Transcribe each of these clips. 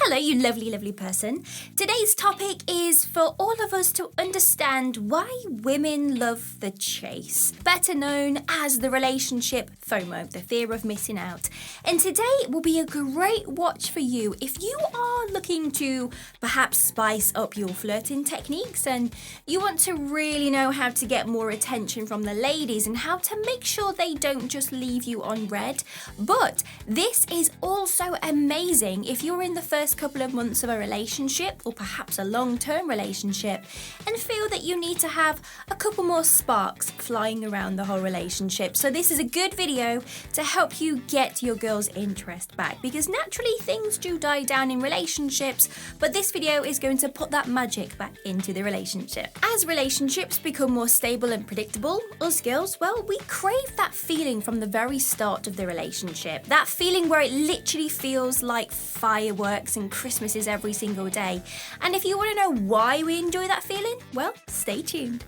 Hello, you lovely, lovely person. Today's topic is for all of us to understand why women love the chase, better known as the relationship FOMO, the fear of missing out. And today will be a great watch for you if you are looking to perhaps spice up your flirting techniques and you want to really know how to get more attention from the ladies and how to make sure they don't just leave you on red. But this is also amazing if you're in the first couple of months of a relationship or perhaps a long-term relationship and feel that you need to have a couple more sparks flying around the whole relationship. So this is a good video to help you get your girl's interest back, because naturally things do die down in relationships, but this video is going to put that magic back into the relationship. As relationships become more stable and predictable, us girls, well, we crave that feeling from the very start of the relationship. That feeling where it literally feels like fireworks and Christmases every single day. And if you want to know why we enjoy that feeling, well, stay tuned.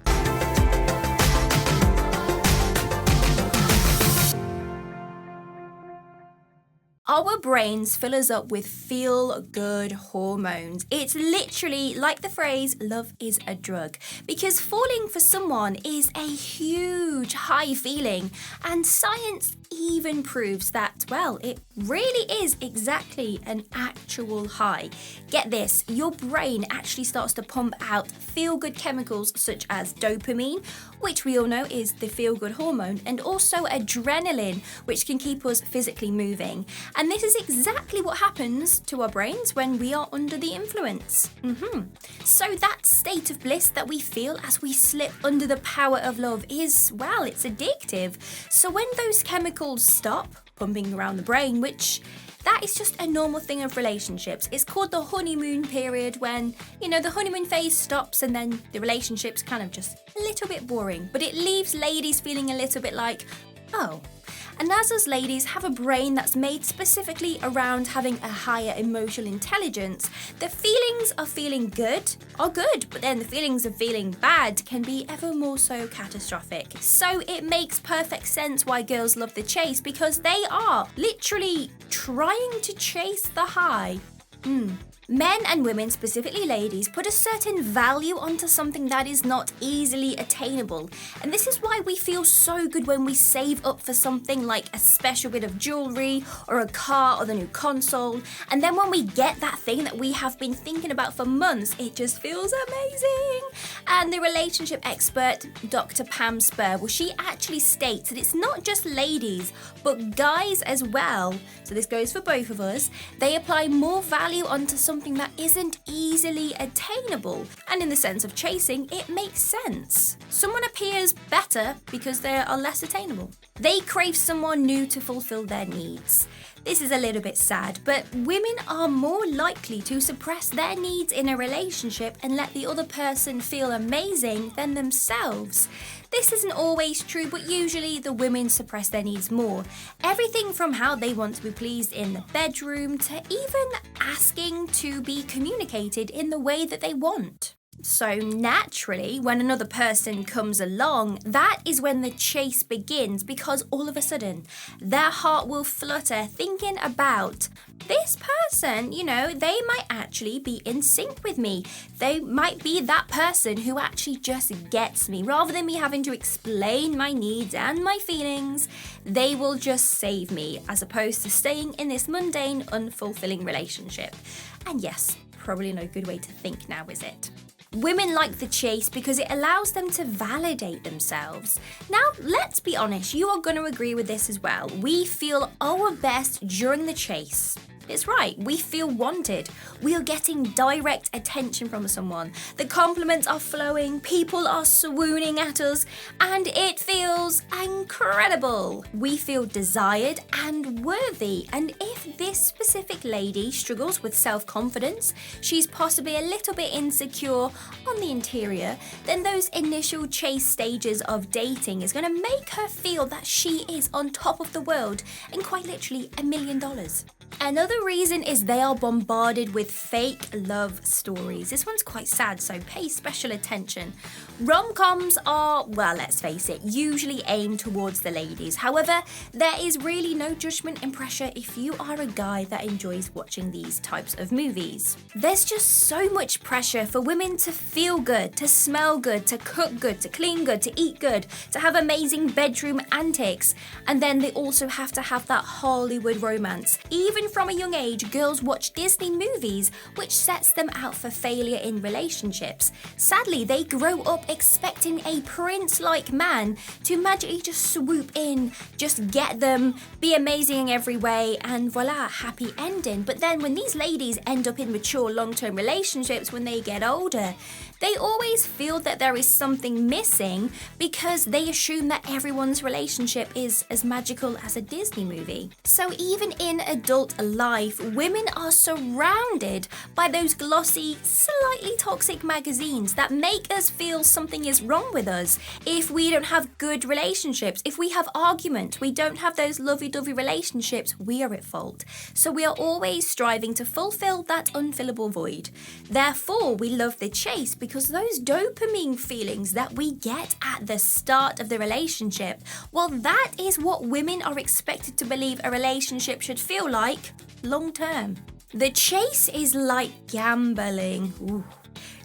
Our brains fill us up with feel-good hormones. It's literally like the phrase, love is a drug, because falling for someone is a huge high feeling, and science even proves that, well, it really is exactly an actual high. Get this, your brain actually starts to pump out feel-good chemicals such as dopamine, which we all know is the feel-good hormone, and also adrenaline, which can keep us physically moving. And this is exactly what happens to our brains when we are under the influence. So that state of bliss that we feel as we slip under the power of love is, well, it's addictive. So when those chemicals stop pumping around the brain, which that is just a normal thing of relationships. It's called the honeymoon period, when, the honeymoon phase stops and then the relationship's kind of just a little bit boring. But it leaves ladies feeling a little bit like, oh. And as us ladies have a brain that's made specifically around having a higher emotional intelligence, the feelings of feeling good are good, but then the feelings of feeling bad can be ever more so catastrophic. So it makes perfect sense why girls love the chase, because they are literally trying to chase the high. Men and women, specifically ladies, put a certain value onto something that is not easily attainable. And this is why we feel so good when we save up for something like a special bit of jewelry or a car or the new console. And then when we get that thing that we have been thinking about for months, it just feels amazing. And the relationship expert, Dr. Pam Spur, well, she actually states that it's not just ladies, but guys as well. So this goes for both of us. They apply more value onto something that isn't easily attainable. And in the sense of chasing, it makes sense. Someone appears better because they are less attainable. They crave someone new to fulfill their needs. This is a little bit sad, but women are more likely to suppress their needs in a relationship and let the other person feel amazing than themselves. This isn't always true, but usually the women suppress their needs more. Everything from how they want to be pleased in the bedroom to even asking to be communicated in the way that they want. So naturally, when another person comes along, that is when the chase begins, because all of a sudden, their heart will flutter thinking about this person, they might actually be in sync with me. They might be that person who actually just gets me. Rather than me having to explain my needs and my feelings, they will just save me, as opposed to staying in this mundane, unfulfilling relationship. And yes, probably no good way to think now, is it? Women like the chase because it allows them to validate themselves. Now, let's be honest, you are going to agree with this as well. We feel our best during the chase. It's right, we feel wanted. We are getting direct attention from someone. The compliments are flowing, people are swooning at us, and it feels incredible. We feel desired and worthy. And if this specific lady struggles with self-confidence, she's possibly a little bit insecure on the interior, then those initial chase stages of dating is going to make her feel that she is on top of the world and quite literally $1 million. Another reason is they are bombarded with fake love stories. This one's quite sad, so pay special attention. Rom-coms are, well, let's face it, usually aimed towards the ladies. However, there is really no judgment and pressure if you are a guy that enjoys watching these types of movies. There's just so much pressure for women to feel good, to smell good, to cook good, to clean good, to eat good, to have amazing bedroom antics, and then they also have to have that Hollywood romance. Even from a young age, girls watch Disney movies, which sets them out for failure in relationships. Sadly, they grow up expecting a prince-like man to magically just swoop in, just get them, be amazing in every way, and voila, happy ending. But then when these ladies end up in mature long-term relationships when they get older, they always feel that there is something missing because they assume that everyone's relationship is as magical as a Disney movie. So even in adult life, women are surrounded by those glossy, slightly toxic magazines that make us feel something is wrong with us. If we don't have good relationships, if we have argument, we don't have those lovey-dovey relationships, we are at fault. So we are always striving to fulfill that unfillable void. Therefore, we love the chase because those dopamine feelings that we get at the start of the relationship, well, that is what women are expected to believe a relationship should feel like long term. The chase is like gambling. Ooh.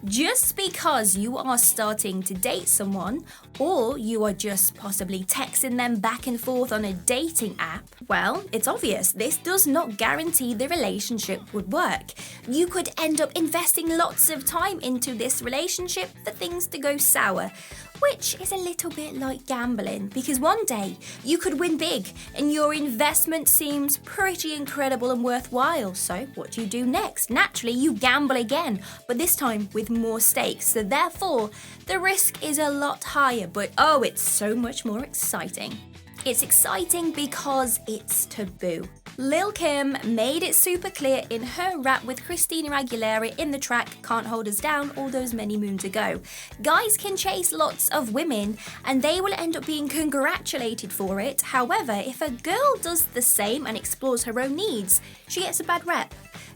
Just because you are starting to date someone, or you are just possibly texting them back and forth on a dating app, well, it's obvious this does not guarantee the relationship would work. You could end up investing lots of time into this relationship for things to go sour, which is a little bit like gambling, because one day you could win big and your investment seems pretty incredible and worthwhile. So what do you do next? Naturally, you gamble again, but this time with more stakes. So therefore, the risk is a lot higher, but oh, it's so much more exciting. It's exciting because it's taboo. Lil' Kim made it super clear in her rap with Christina Aguilera in the track Can't Hold Us Down all those many moons ago. Guys can chase lots of women and they will end up being congratulated for it. However, if a girl does the same and explores her own needs, she gets a bad rep.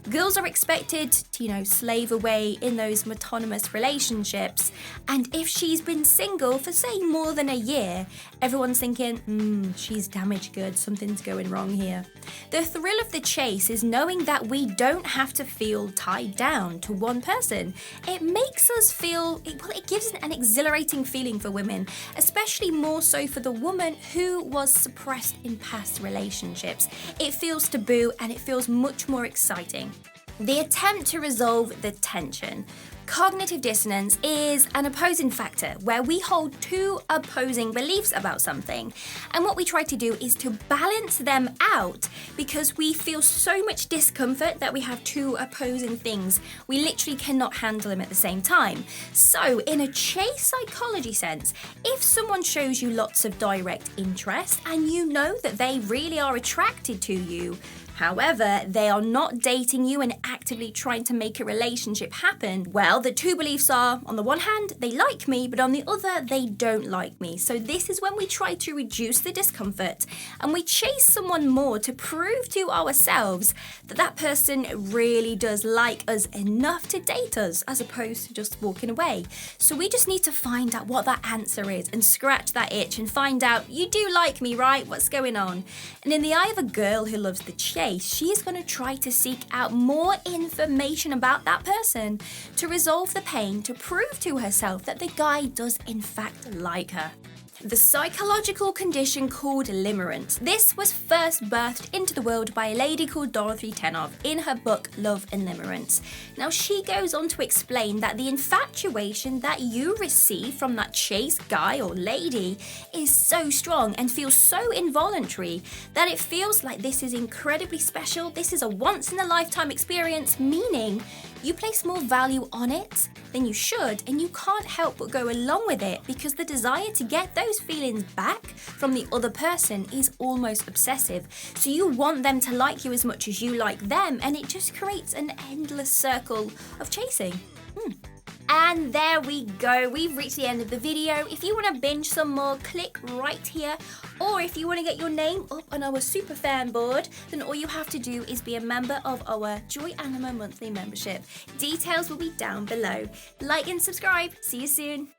Girls are expected to, slave away in those monotonous relationships. And if she's been single for, say, more than a year, everyone's thinking, she's damaged goods, something's going wrong here. The thrill of the chase is knowing that we don't have to feel tied down to one person. It makes us feel, it gives an exhilarating feeling for women, especially more so for the woman who was suppressed in past relationships. It feels taboo and it feels much more exciting. The attempt to resolve the tension. Cognitive dissonance is an opposing factor where we hold two opposing beliefs about something. And what we try to do is to balance them out because we feel so much discomfort that we have two opposing things. We literally cannot handle them at the same time. So in a chase psychology sense, if someone shows you lots of direct interest and you know that they really are attracted to you, however, they are not dating you and actively trying to make a relationship happen, well, the two beliefs are, on the one hand, they like me, but on the other, they don't like me. So this is when we try to reduce the discomfort and we chase someone more to prove to ourselves that that person really does like us enough to date us, as opposed to just walking away. So we just need to find out what that answer is and scratch that itch and find out, you do like me, right? What's going on? And in the eye of a girl who loves the chase, she is going to try to seek out more information about that person to resolve the pain, to prove to herself that the guy does in fact like her. The psychological condition called limerence. This was first birthed into the world by a lady called Dorothy Tenov in her book Love and Limerence. Now she goes on to explain that the infatuation that you receive from that chase guy or lady is so strong and feels so involuntary that it feels like this is incredibly special, this is a once in a lifetime experience, meaning you place more value on it than you should, and you can't help but go along with it because the desire to get those feelings back from the other person is almost obsessive. So you want them to like you as much as you like them, and it just creates an endless circle of chasing. And there we go. We've reached the end of the video. If you want to binge some more, click right here. Or if you want to get your name up on our super fan board, then all you have to do is be a member of our Joyanima monthly membership. Details will be down below. Like and subscribe. See you soon.